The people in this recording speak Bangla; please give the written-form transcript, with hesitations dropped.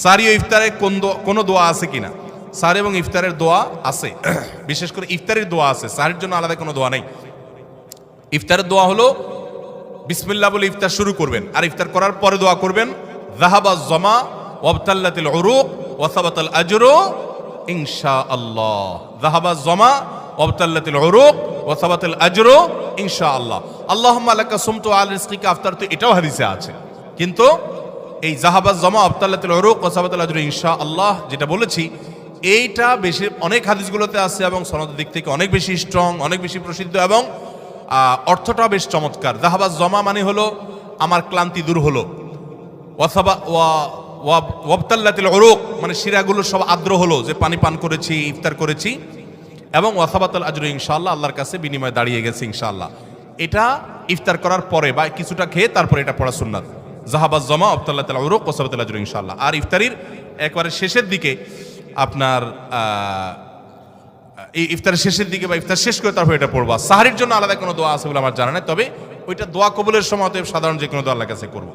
সাহরি ও ইফতারে কোনো দোয়া আছে কিনা? সাহরি এবং ইফতারের দোয়া আছে, বিশেষ করে ইফতারের দোয়া আছে, সাহরির জন্য আলাদা কোনো দোয়া নেই। ইফতারের দোয়া হলো বিসমিল্লাহ বলে ইফতার শুরু করবেন, আর ইফতার করার পরে দোয়া করবেন যাহাবাজ জামা ওয়াবতাল্লাতিল উরুক ওয়া সাবাতাল আজরু ইনশাআল্লাহ। যাহাবাজ জামা ওয়াবতাল্লাতিল উরুক ওয়া সাবাতাল আজরু ইনশাআল্লাহ। আল্লাহুম্মা লাকা সুমতু আলা রিজকিকা আফতারতু, এটাও হাদিসে আছে। কিন্তু এই যাহাবাজ জামা ওয়াবতাল্লাতিল উরুক ওয়া সাবাতাল আজরু ইনশাআল্লাহ যেটা বলেছি, এইটা বেশি অনেক হাদিসগুলোতে আছে এবং সনদের দিক থেকে অনেক বেশি স্ট্রং, অনেক বেশি প্রসিদ্ধ এবং অর্থটা বেশ চমৎকার। যাহাবাজ জমা মানে হলো আমার ক্লান্তি দূর হলো, ওয়াবতাল্লাতিল উরুক মানে শিরাগুলো সব আর্দ্র হলো, যে পানি পান করেছি, ইফতার করেছি, এবং ওয়াসাবাতাল আজরু ইনশাআল্লাহ, আল্লাহর কাছে বিনিময় দাঁড়িয়ে গেছে ইনশাআল্লাহ। এটা ইফতার করার পরে বা কিছুটা খেয়ে তারপরে এটা পড়া সুন্নাত। যাহাবাজ জমা ওয়াবতাল্লাতিল উরুক ওয়াসাবাতাল আজরু ইনশাআল্লাহ। আর ইফতারির একবারে শেষের দিকে আপনার এই ইফতারের শেষের দিকে বা ইফতার শেষ করে তারপর এটা পড়বা। সাহরির জন্য আলাদা কোনো দোয়া আছে বলে আমার জানা নেই, তবে ওইটা দোয়া কবুলের সময় সাধারণ যে কোনো দোয়া আল্লাহর কাছে করবো।